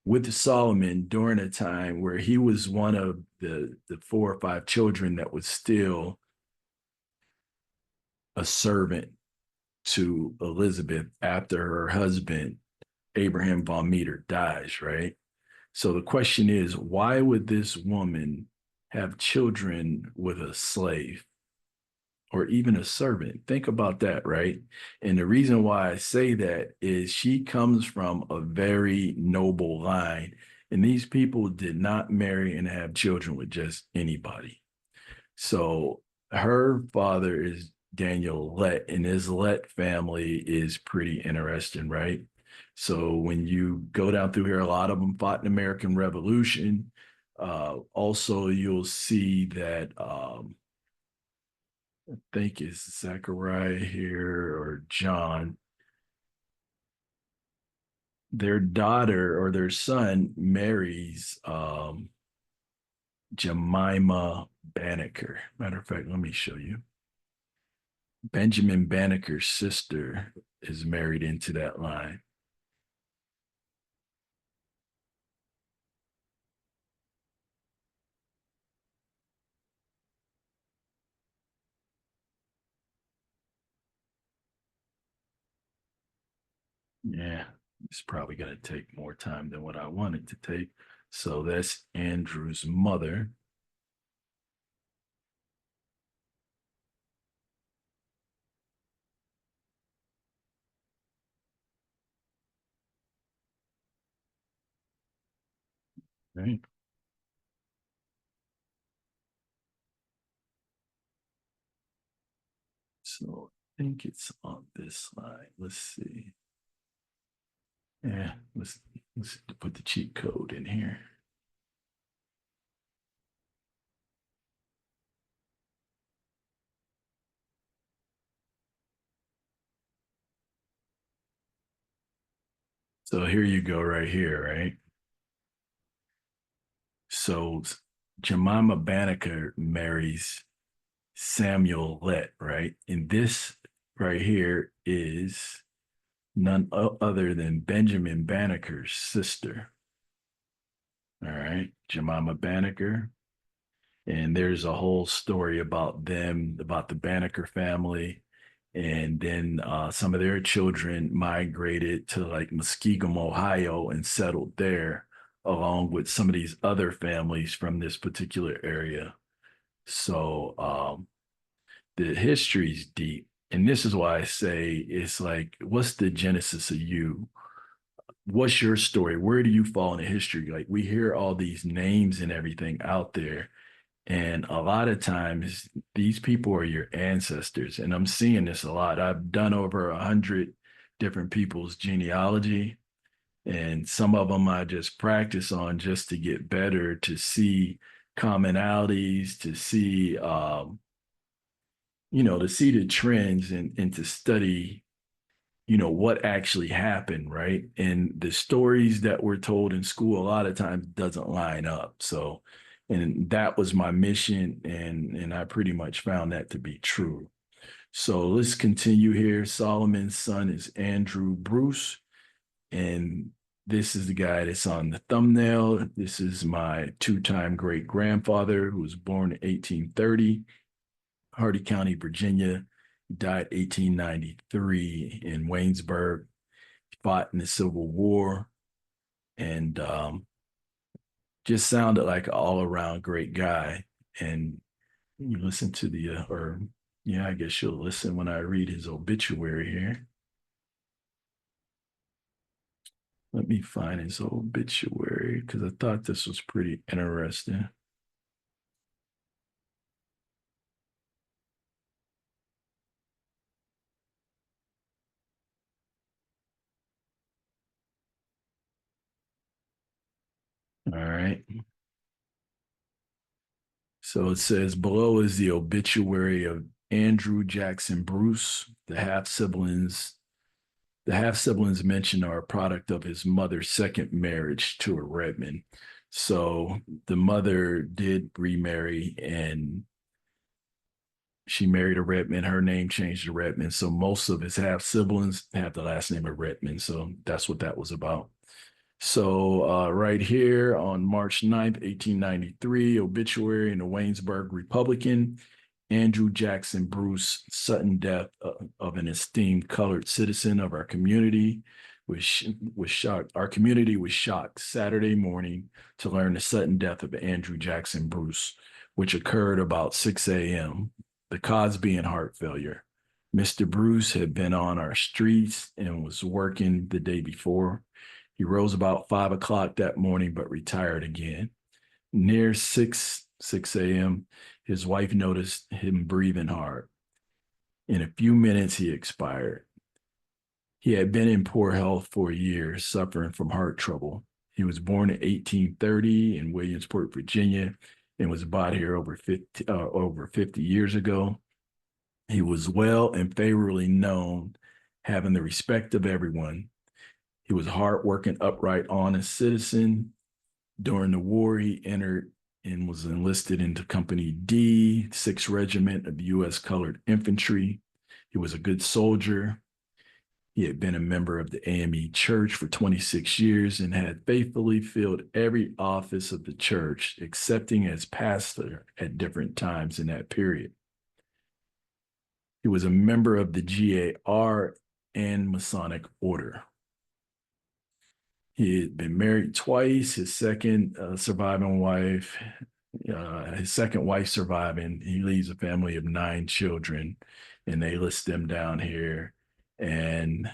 with Solomon during a time where he was one of the 4 or 5 children that was still a servant to Elizabeth after her husband, Abraham von Meter, dies, right? So the question is, why would this woman have children with a slave or even a servant? Think about that, right? And the reason why I say that is she comes from a very noble line. And these people did not marry and have children with just anybody. So her father is Daniel Let, and his Let family is pretty interesting, right? So when you go down through here, a lot of them fought in the American Revolution. Also, you'll see that I think it's Zechariah here or John. Their daughter or their son marries Jemima Banneker. Matter of fact, let me show you. Benjamin Banneker's sister is married into that line. Yeah. It's probably going to take more time than what I wanted to take. So that's Andrew's mother. Right. So I think it's on this slide. Let's see. Yeah, let's put the cheat code in here. So here you go right here, right? So Jemima Banneker marries Samuel Lett, right? And this right here is none other than Benjamin Banneker's sister. All right, Jemima Banneker. And there's a whole story about them, about the Banneker family. And then some of their children migrated to like Muskegum, Ohio, and settled there, along with some of these other families from this particular area. So the history's deep. And this is why I say it's like, what's the genesis of you? What's your story? Where do you fall in the history? Like we hear all these names and everything out there. And a lot of times these people are your ancestors. And I'm seeing this a lot. I've done over 100 different people's genealogy. And some of them I just practice on just to get better, to see commonalities, to see to see the trends and to study, what actually happened, right? And the stories that were told in school a lot of times doesn't line up. So, and that was my mission, and I pretty much found that to be true. So let's continue here. Solomon's son is Andrew Bruce, and this is the guy that's on the thumbnail. This is my two-time great grandfather who was born in 1830. Hardy County, Virginia, died 1893 in Waynesburg, fought in the Civil War, and just sounded like an all-around great guy. And you listen to I guess you'll listen when I read his obituary here. Let me find his obituary because I thought this was pretty interesting. All right. So it says below is the obituary of Andrew Jackson Bruce, the half siblings. The half siblings mentioned are a product of his mother's second marriage to a Redmond. So the mother did remarry and she married a Redmond. Her name changed to Redmond. So most of his half siblings have the last name of Redmond. So that's what that was about. So right here on March 9th, 1893, obituary in the Waynesburg Republican, Andrew Jackson Bruce, sudden death of an esteemed colored citizen of our community was shocked. Our community was shocked Saturday morning to learn the sudden death of Andrew Jackson Bruce, which occurred about 6 a.m., the cause being heart failure. Mr. Bruce had been on our streets and was working the day before. He rose about 5 o'clock that morning, but retired again. Near 6 a.m., his wife noticed him breathing hard. In a few minutes, he expired. He had been in poor health for years, suffering from heart trouble. He was born in 1830 in Williamsport, Virginia, and was brought here over 50 years ago. He was well and favorably known, having the respect of everyone. He was a hardworking, upright, honest citizen. During the war, he entered and was enlisted into Company D, 6th Regiment of U.S. Colored Infantry. He was a good soldier. He had been a member of the AME Church for 26 years and had faithfully filled every office of the church, excepting as pastor at different times in that period. He was a member of the GAR and Masonic Order. He had been married twice. His second surviving wife, his second wife surviving. He leaves a family of 9 children, and they list them down here. And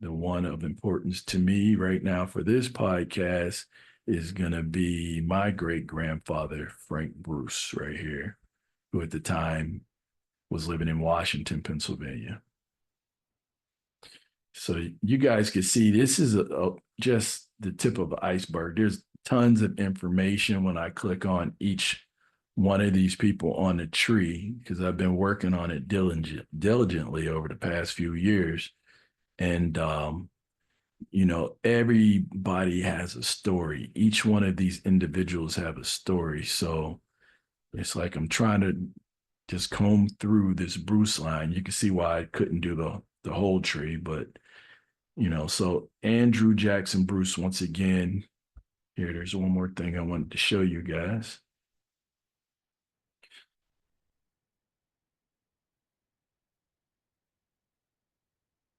the one of importance to me right now for this podcast is going to be my great grandfather, Frank Bruce, right here, who at the time was living in Washington, Pennsylvania. So you guys can see this is just the tip of the iceberg. There's tons of information when I click on each one of these people on the tree because I've been working on it diligently over the past few years. And, everybody has a story. Each one of these individuals have a story. So it's like I'm trying to just comb through this Bruce line. You can see why I couldn't do the whole tree, but so Andrew Jackson Bruce, once again, here, there's one more thing I wanted to show you guys.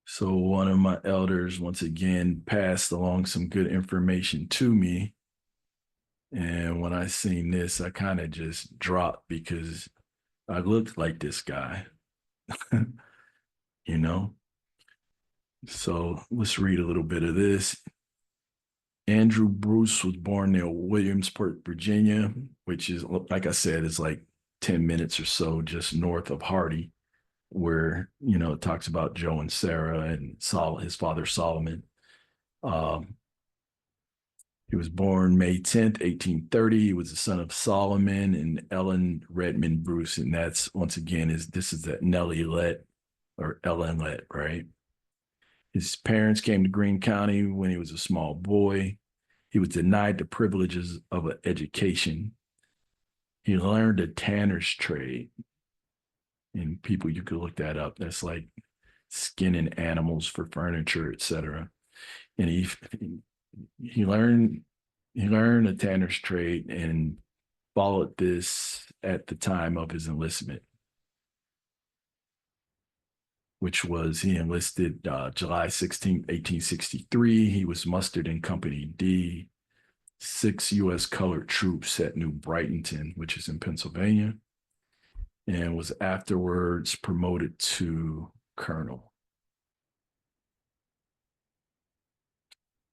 So one of my elders, once again, passed along some good information to me. And when I seen this, I kind of just dropped because I looked like this guy, you know? So let's read a little bit of this. Andrew Bruce was born near Williamsport, Virginia, which is, like I said, is like 10 minutes or so just north of Hardy, where, it talks about Joe and Sarah and his father Solomon. Um, he was born May 10th, 1830. He was the son of Solomon and Ellen Redmond Bruce. And that's, once again, this is that Nellie Lett or Ellen Lett, right? His parents came to Greene County when he was a small boy. He was denied the privileges of an education. He learned a tanner's trade. And people, you could look that up. That's like skinning animals for furniture, etc. And he learned a tanner's trade and followed this at the time of his enlistment, which was he enlisted July 16th, 1863. He was mustered in Company D, 6 U.S. colored troops at New Brighton, which is in Pennsylvania, and was afterwards promoted to colonel.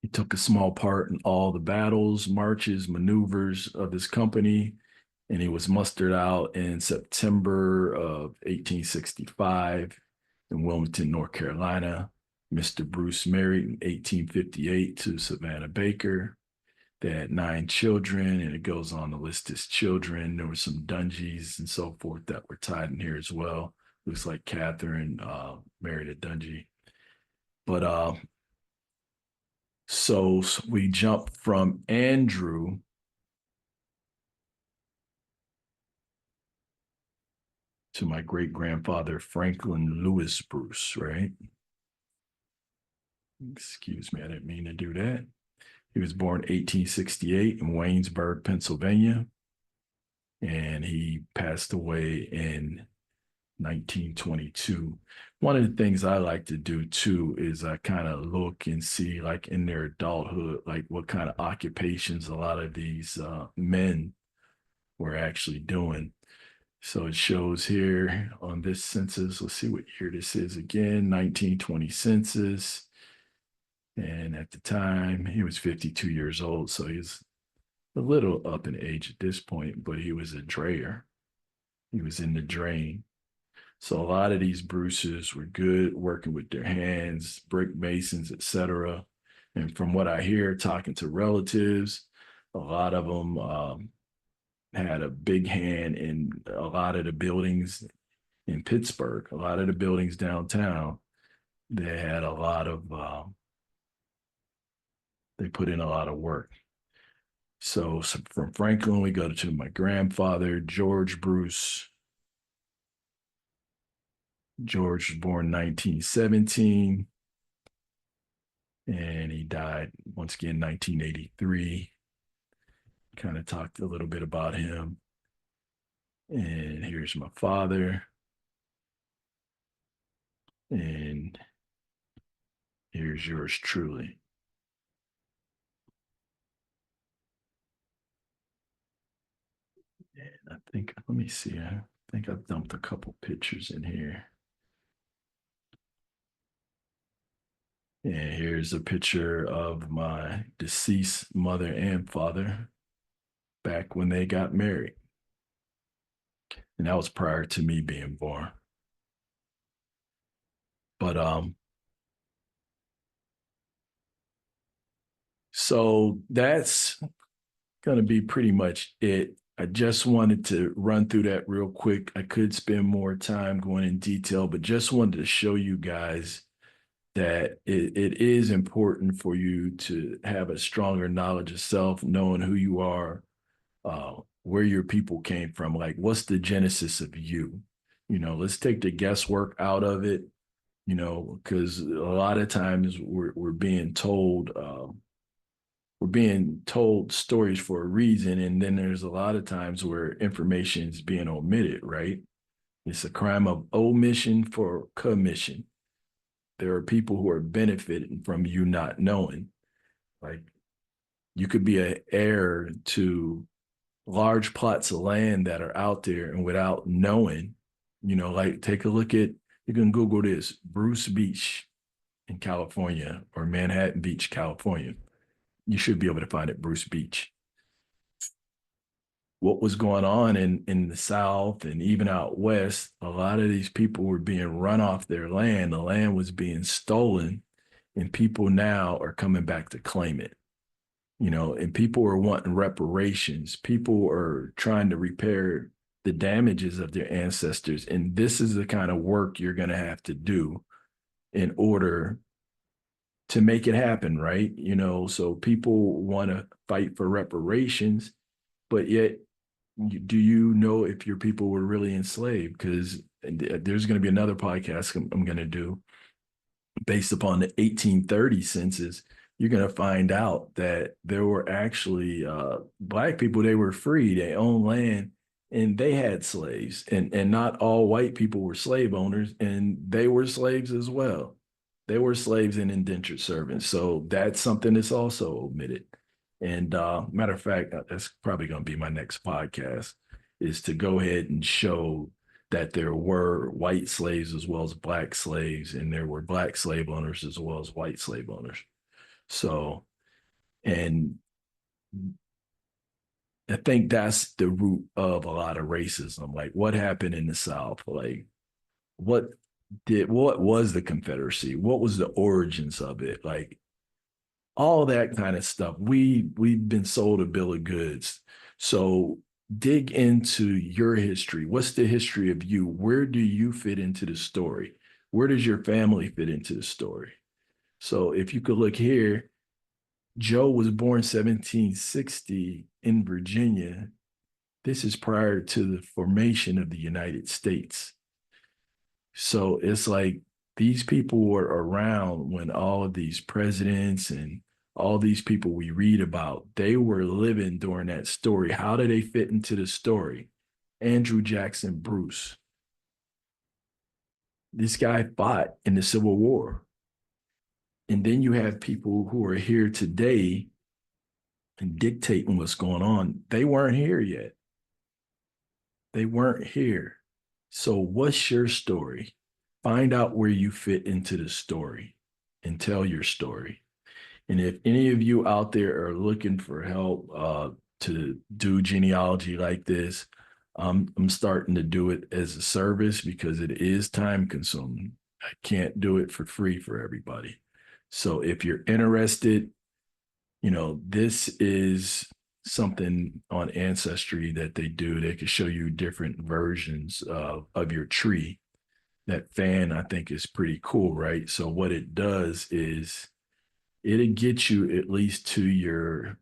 He took a small part in all the battles, marches, maneuvers of his company, and he was mustered out in September of 1865 in Wilmington, North Carolina. Mr. Bruce married in 1858 to Savannah Baker. They had 9 children, and it goes on to list his children. There were some Dungies and so forth that were tied in here as well. Looks like Catherine married a Dungy. But so we jump from Andrew to my great grandfather, Franklin Lewis Bruce, right? Excuse me, I didn't mean to do that. He was born 1868 in Waynesburg, Pennsylvania, and he passed away in 1922. One of the things I like to do too is I kind of look and see, like in their adulthood, like what kind of occupations a lot of these men were actually doing. So it shows here on this census. Let's see what year this is again, 1920 census. And at the time, he was 52 years old. So he's a little up in age at this point, but he was a drayer. He was in the drain. So a lot of these Bruces were good working with their hands, brick masons, etc. And from what I hear, talking to relatives, a lot of them had a big hand in a lot of the buildings in Pittsburgh, a lot of the buildings downtown. They had a lot of, they put in a lot of work. So from Franklin, we go to my grandfather, George Bruce. George was born 1917, and he died once again 1983. Kind of talked a little bit about him. And here's my father. And here's yours truly. And I think, let me see. I think I've dumped a couple pictures in here. And here's a picture of my deceased mother and father back when they got married. And that was prior to me being born. But so that's going to be pretty much it. I just wanted to run through that real quick. I could spend more time going in detail, but just wanted to show you guys that it is important for you to have a stronger knowledge of self, knowing who you are, where your people came from, like what's the genesis of you. Let's take the guesswork out of it, because a lot of times we're being told stories for a reason, and then there's a lot of times where information is being omitted, right? It's a crime of omission for commission. There are people who are benefiting from you not knowing. Like, you could be an heir to large plots of land that are out there, and without knowing, like, take a look at, you can Google this, Bruce Beach in California, or Manhattan Beach, California. You should be able to find it, Bruce Beach. What was going on in the South and even out West, a lot of these people were being run off their land. The land was being stolen, and people now are coming back to claim it. And people are wanting reparations. People are trying to repair the damages of their ancestors. And this is the kind of work you're going to have to do in order to make it happen, right? So people want to fight for reparations, but yet, do you know if your people were really enslaved? Because there's going to be another podcast I'm going to do based upon the 1830 census. You're going to find out that there were actually Black people. They were free, they owned land, and they had slaves. And not all white people were slave owners, and they were slaves as well. They were slaves and indentured servants. So that's something that's also omitted. And matter of fact, that's probably going to be my next podcast, is to go ahead and show that there were white slaves as well as Black slaves, and there were Black slave owners as well as white slave owners. So, and I think that's the root of a lot of racism. Like, what happened in the South? Like, what was the Confederacy? What was the origins of it? Like, all that kind of stuff. We've been sold a bill of goods. So dig into your history. What's the history of you? Where do you fit into the story? Where does your family fit into the story? So if you could look here, Joe was born 1760 in Virginia. This is prior to the formation of the United States. So it's like these people were around when all of these presidents and all these people we read about, they were living during that story. How do they fit into the story? Andrew Jackson Bruce. This guy fought in the Civil War. And then you have people who are here today and dictating what's going on. They weren't here yet. They weren't here. So what's your story? Find out where you fit into the story and tell your story. And if any of you out there are looking for help to do genealogy like this, I'm starting to do it as a service because it is time consuming. I can't do it for free for everybody. So if you're interested, this is something on Ancestry that they do. They can show you different versions of your tree. That fan, I think, is pretty cool, right? So what it does is it'll get you at least to your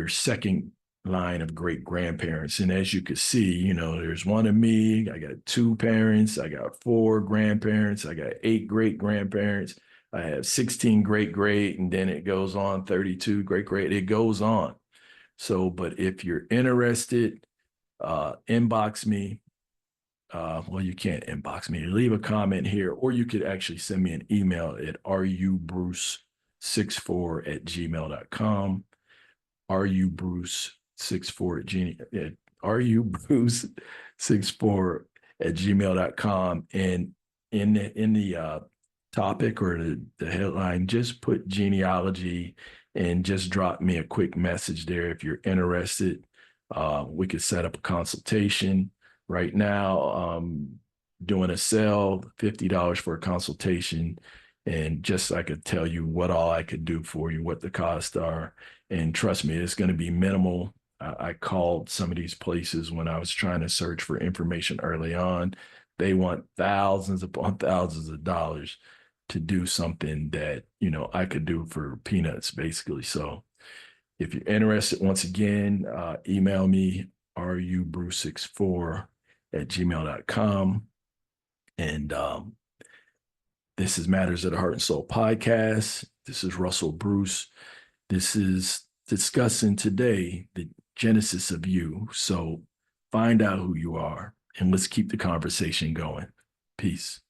second line of great grandparents. And as you can see, there's one of me, I got 2 parents, I got 4 grandparents, I got 8 great grandparents, I have 16 great, and then it goes on 32 great, it goes on. So, but if you're interested, inbox me. Well, you can't inbox me. Leave a comment here, or you could actually send me an email at rubruce64@gmail.com. rubruce 64 at rubruce64 at gmail.com. And in the topic or the headline, just put genealogy and just drop me a quick message there if you're interested. We could set up a consultation. Right now, doing a sale, $50 for a consultation. And just I could tell you what all I could do for you, what the costs are. And trust me, it's going to be minimal. I called some of these places when I was trying to search for information early on. They want thousands upon thousands of dollars to do something that, I could do for peanuts, basically. So if you're interested, once again, email me, rubruce64 at gmail.com. And this is Matters of the Heart and Soul podcast. This is Russell Bruce. This is discussing today the genesis of you. So find out who you are and let's keep the conversation going. Peace.